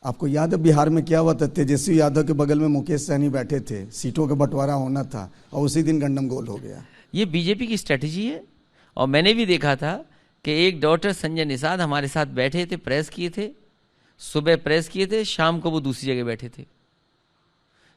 आपको याद है बिहार में क्या हुआ था? तेजस्वी यादव के बगल में मुकेश सहनी बैठे थे, सीटों का बंटवारा होना था और उसी दिन गंडमगोल हो गया। ये बीजेपी की स्ट्रेटजी है। और मैंने भी देखा था कि एक डॉक्टर संजय निषाद हमारे साथ बैठे थे, प्रेस किए थे, सुबह प्रेस किए थे, शाम को वो दूसरी जगह बैठे थे।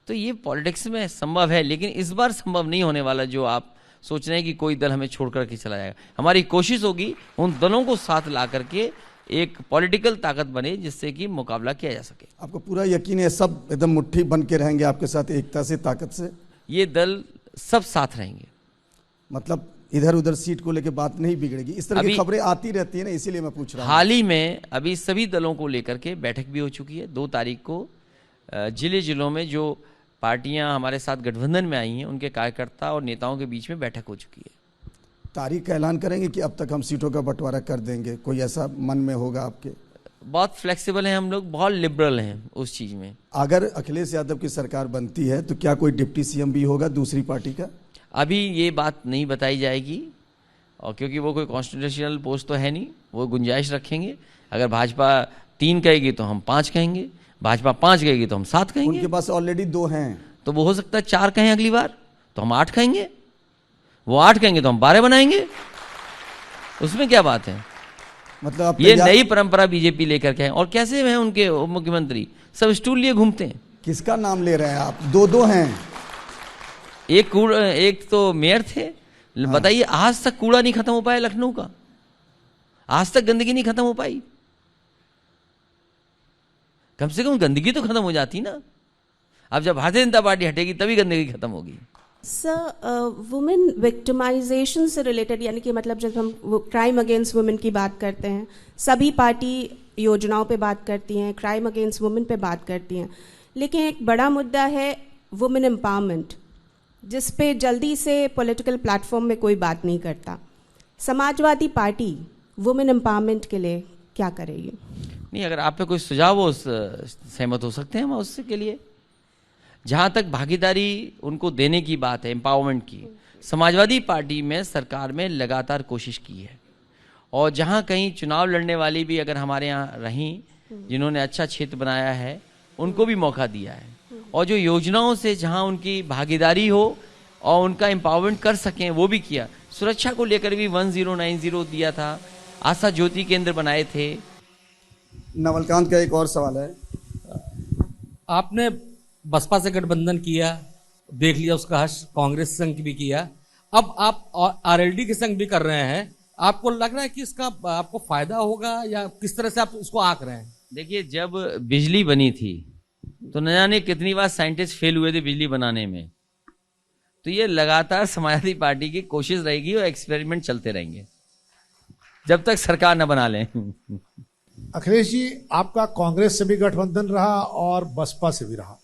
तो ये पॉलिटिक्स में संभव है, लेकिन इस बार संभव नहीं होने वाला जो आप सोच रहे हैं कि कोई दल हमें छोड़ करके चला जाएगा। हमारी कोशिश होगी उन दलों को साथ ला करके एक पॉलिटिकल ताकत बने जिससे कि मुकाबला किया जा सके। आपको पूरा यकीन है सब एकदम मुट्ठी बन के रहेंगे आपके साथ, एकता से, ताकत से? ये दल सब साथ रहेंगे, मतलब इधर उधर सीट को लेकर बात नहीं बिगड़ेगी? इस तरह की खबरें आती रहती है ना, इसीलिए मैं पूछ रहा हूं। हाल ही में अभी सभी दलों को लेकर के बैठक भी हो चुकी है। 2 तारीख को जिलों में जो पार्टियां हमारे साथ गठबंधन में आई हैं उनके कार्यकर्ता और नेताओं के बीच में बैठक हो चुकी है। तारीख का ऐलान करेंगे कि अब तक हम सीटों का बंटवारा कर देंगे? कोई ऐसा मन में होगा आपके? बहुत फ्लेक्सिबल हैं हम लोग, बहुत लिबरल हैं उस चीज में। अगर अखिलेश यादव की सरकार बनती है तो क्या कोई डिप्टी सीएम भी होगा दूसरी पार्टी का? अभी ये बात नहीं बताई जाएगी, और क्योंकि वो कोई कॉन्स्टिट्यूशनल पोस्ट तो है नहीं, वो गुंजाइश रखेंगे। अगर भाजपा 3 कहेगी तो हम 5 कहेंगे, भाजपा 5 कहेगी तो हम 7 कहेंगे। उनके पास ऑलरेडी 2 हैं, तो वो हो सकता है 4 कहें अगली बार, तो हम 8 कहेंगे। वो 8 कहेंगे तो हम 12 बनाएंगे, उसमें क्या बात है? मतलब ये नई परंपरा बीजेपी लेकर के है। और कैसे हैं उनके मुख्यमंत्री, सब स्टूल लिए घूमते हैं। किसका नाम ले रहे हैं आप? 2 हैं। एक तो मेयर थे। हाँ। बताइए, आज तक कूड़ा नहीं खत्म हो पाया लखनऊ का, आज तक गंदगी नहीं खत्म हो पाई। कम से कम गंदगी तो खत्म हो जाती ना। अब जब भारतीय जनता पार्टी हटेगी तभी गंदगी खत्म होगी। सर, वुमेन विक्टिमाइजेशन से रिलेटेड, यानी कि मतलब जब हम क्राइम अगेंस्ट वुमेन की बात करते हैं, सभी पार्टी योजनाओं पे बात करती हैं, क्राइम अगेंस्ट वुमेन पे बात करती हैं, लेकिन एक बड़ा मुद्दा है वुमेन एम्पावरमेंट, जिस पे जल्दी से पॉलिटिकल प्लेटफॉर्म में कोई बात नहीं करता। समाजवादी पार्टी वुमेन एम्पावरमेंट के लिए क्या करेगी? नहीं, अगर आप पे कोई सुझाव हो सहमत हो सकते हैं हम उससे के लिए। जहां तक भागीदारी उनको देने की बात है, एम्पावरमेंट की, समाजवादी पार्टी में सरकार में लगातार कोशिश की है। और जहां कहीं चुनाव लड़ने वाली भी अगर हमारे यहाँ रहीं, जिन्होंने अच्छा क्षेत्र बनाया है, उनको भी मौका दिया है। और जो योजनाओं से जहां उनकी भागीदारी हो और उनका एम्पावरमेंट कर सकें वो भी किया। सुरक्षा को लेकर भी 1090 दिया था, आशा ज्योति केंद्र बनाए थे। नवलकांत का एक और सवाल है। आपने बसपा से गठबंधन किया, देख लिया उसका हर्ष, कांग्रेस संग भी किया, अब आप आरएलडी के संग भी कर रहे हैं। आपको लग रहा है कि इसका आपको फायदा होगा या किस तरह से आप इसको आंक रहे हैं? देखिए, जब बिजली बनी थी तो न जाने कितनी बार साइंटिस्ट फेल हुए थे बिजली बनाने में। तो ये लगातार समाजवादी पार्टी की कोशिश रहेगी और एक्सपेरिमेंट चलते रहेंगे जब तक सरकार न बना लें। अखिलेश जी, आपका कांग्रेस से भी गठबंधन रहा और बसपा से भी रहा,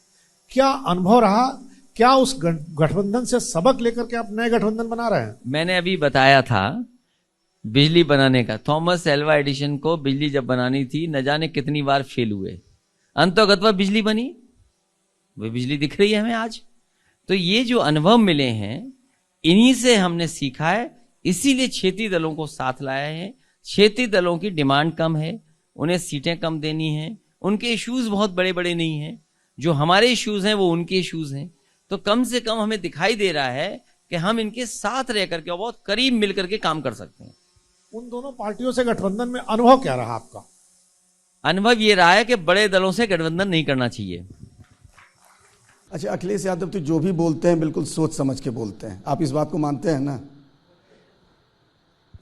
क्या अनुभव रहा? क्या उस गठबंधन से सबक लेकर के आप नए गठबंधन बना रहे हैं? मैंने अभी बताया था बिजली बनाने का। थॉमस एल्वा एडिसन को बिजली जब बनानी थी न जाने कितनी बार फेल हुए, अंततः बिजली बनी। वो बिजली दिख रही है हमें आज। तो ये जो अनुभव मिले हैं इन्हीं से हमने सीखा है, इसीलिए क्षेत्रीय दलों को साथ लाया है। क्षेत्रीय दलों की डिमांड कम है, उन्हें सीटें कम देनी हैं, उनके इश्यूज बहुत बड़े बड़े नहीं हैं, जो हमारे इश्यूज हैं वो उनके इश्यूज हैं। तो कम से कम हमें दिखाई दे रहा है कि हम इनके साथ रह करके और बहुत करीब मिल करके काम कर सकते हैं। उन दोनों पार्टियों से गठबंधन में अनुभव क्या रहा आपका? अनुभव ये रहा है कि बड़े दलों से गठबंधन नहीं करना चाहिए। अच्छा, अखिलेश यादव तो जो भी बोलते हैं बिल्कुल सोच समझ के बोलते हैं, आप इस बात को मानते हैं ना?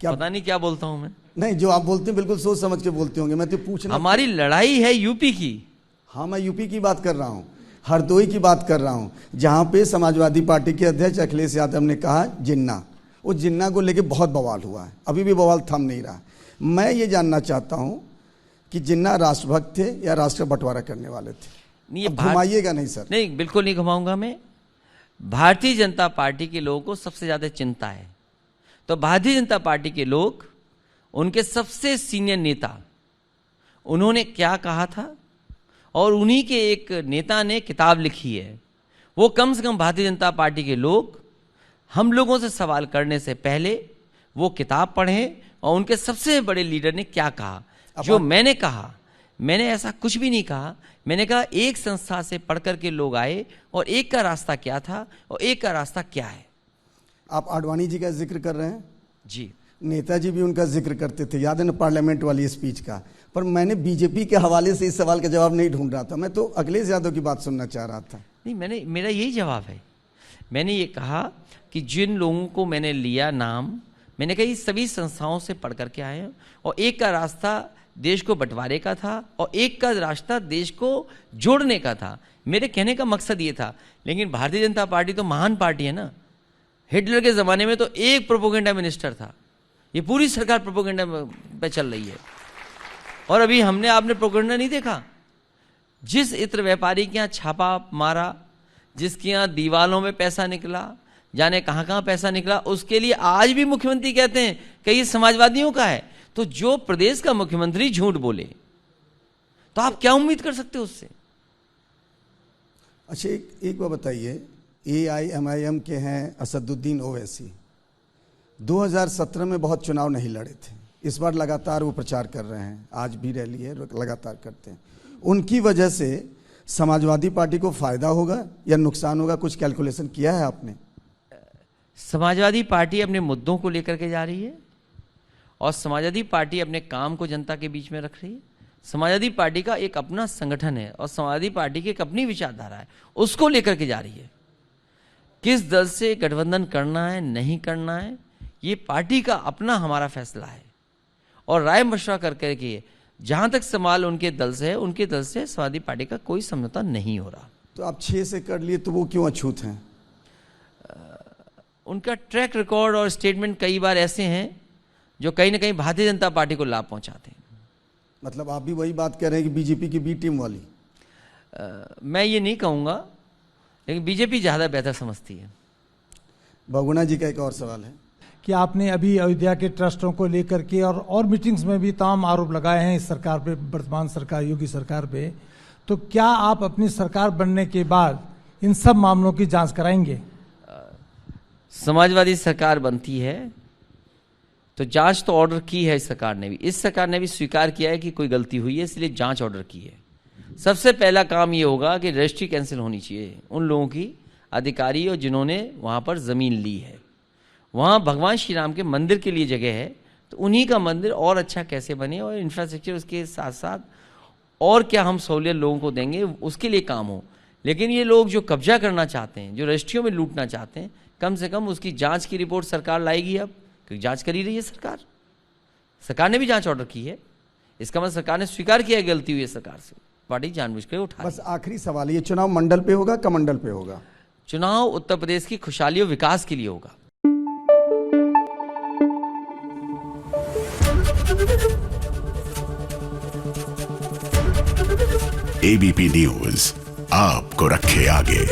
क्या पता नहीं क्या बोलता हूं मैं। नहीं, जो आप बोलते हैं बिल्कुल सोच समझ के बोलते होंगे। मैं तो पूछना, हमारी लड़ाई है यूपी की। हाँ, मैं यूपी की बात कर रहा हूँ, हरदोई की बात कर रहा हूँ, जहां पे समाजवादी पार्टी के अध्यक्ष अखिलेश यादव ने कहा जिन्ना, उस जिन्ना को लेके बहुत बवाल हुआ है, अभी भी बवाल थम नहीं रहा। मैं ये जानना चाहता हूं कि जिन्ना राष्ट्रभक्त थे या राष्ट्र बंटवारा करने वाले थे? नहीं, ये घुमाइएगा नहीं सर। नहीं, बिल्कुल नहीं घुमाऊंगा मैं। भारतीय जनता पार्टी के लोगों को सबसे ज्यादा चिंता है, तो भारतीय जनता पार्टी के लोग, उनके सबसे सीनियर नेता, उन्होंने क्या कहा था, और उन्हीं के एक नेता ने किताब लिखी है। वो कम से कम भारतीय जनता पार्टी के लोग हम लोगों से सवाल करने से पहले वो किताब पढ़ें और उनके सबसे बड़े लीडर ने क्या कहा। जो मैंने कहा मैंने ऐसा कुछ भी नहीं कहा। मैंने कहा एक संस्था से पढ़ करके लोग आए और एक का रास्ता क्या था और एक का रास्ता क्या है। आप आडवाणी जी का जिक्र कर रहे हैं, जी नेताजी भी उनका जिक्र करते थे, याद है ना पार्लियामेंट वाली स्पीच का। पर मैंने बीजेपी के हवाले से इस सवाल का जवाब नहीं ढूंढ रहा था, मैं तो अखिलेश यादव की बात सुनना चाह रहा था। नहीं, मेरा यही जवाब है। मैंने ये कहा कि जिन लोगों को मैंने लिया नाम, मैंने कहा ये सभी संस्थाओं से पढ़ करके आए हैं और एक का रास्ता देश को बंटवारे का था और एक का रास्ता देश को जोड़ने का था। मेरे कहने का मकसद ये था। लेकिन भारतीय जनता पार्टी तो महान पार्टी है ना। हिटलर के ज़माने में तो एक प्रोपोगेंडा मिनिस्टर था, ये पूरी सरकार प्रोपोगेंडा पे चल रही है। और अभी आपने प्रोपोगेंडा नहीं देखा? जिस इत्र व्यापारी के यहाँ छापा मारा, जिसके यहाँ दीवालों में पैसा निकला, जाने कहाँ कहाँ पैसा निकला, उसके लिए आज भी मुख्यमंत्री कहते हैं कि ये समाजवादियों का है। तो जो प्रदेश का मुख्यमंत्री झूठ बोले तो आप क्या उम्मीद कर सकते हो उससे? अच्छा, एक बात बताइए, AIMIM के हैं असदुद्दीन ओवैसी, 2017 में बहुत चुनाव नहीं लड़े थे, इस बार लगातार वो प्रचार कर रहे हैं, आज भी रैली है, लगातार करते हैं। उनकी वजह से समाजवादी पार्टी को फायदा होगा या नुकसान होगा, कुछ कैलकुलेशन किया है आपने? समाजवादी पार्टी अपने मुद्दों को लेकर के जा रही है और समाजवादी पार्टी अपने काम को जनता के बीच में रख रही है। समाजवादी पार्टी का एक अपना संगठन है और समाजवादी पार्टी की एक अपनी विचारधारा है, उसको लेकर के जा रही है। किस दल से गठबंधन करना है नहीं करना है, ये पार्टी का अपना हमारा फैसला है और राय मशवरा करके के जहां तक सवाल उनके दल से है, उनके दल से समाजवादी पार्टी का कोई समझौता नहीं हो रहा। तो आप 6 से कर लिए, तो वो क्यों अछूत हैं? उनका ट्रैक रिकॉर्ड और स्टेटमेंट कई बार ऐसे हैं जो कहीं ना कहीं भारतीय जनता पार्टी को लाभ पहुंचाते हैं। मतलब आप भी वही बात कह रहे हैं कि बीजेपी की बी टीम वाली? मैं ये नहीं कहूँगा, लेकिन बीजेपी ज़्यादा बेहतर समझती है। बहुगुणा जी का एक और सवाल है कि आपने अभी अयोध्या के ट्रस्टों को लेकर के और मीटिंग्स में भी तमाम आरोप लगाए हैं इस सरकार पे, वर्तमान सरकार, योगी सरकार पे, तो क्या आप अपनी सरकार बनने के बाद इन सब मामलों की जांच कराएंगे? समाजवादी सरकार बनती है तो जांच तो ऑर्डर की है इस सरकार ने भी। इस सरकार ने भी स्वीकार किया है कि कोई गलती हुई है, इसलिए जांच ऑर्डर की है। सबसे पहला काम ये होगा कि रजिस्ट्री कैंसिल होनी चाहिए उन लोगों की, अधिकारी और जिन्होंने वहाँ पर ज़मीन ली है। वहाँ भगवान श्री राम के मंदिर के लिए जगह है, तो उन्हीं का मंदिर और अच्छा कैसे बने और इंफ्रास्ट्रक्चर उसके साथ साथ और क्या हम सहूलियत लोगों को देंगे, उसके लिए काम हो। लेकिन ये लोग जो कब्जा करना चाहते हैं, जो रजिस्ट्रियों में लूटना चाहते हैं, कम से कम उसकी जांच की रिपोर्ट सरकार लाएगी। अब क्योंकि जांच कर ही रही है सरकार ने भी जांच ऑर्डर की है। इसका मतलब सरकार ने स्वीकार किया गलती हुई है सरकार से, पार्टी जानबूझ कर उठा। बस आखिरी सवाल, ये चुनाव मंडल पे होगा, कमंडल पे होगा? चुनाव उत्तर प्रदेश की खुशहाली और विकास के लिए होगा। ABP न्यूज आपको रखे आगे।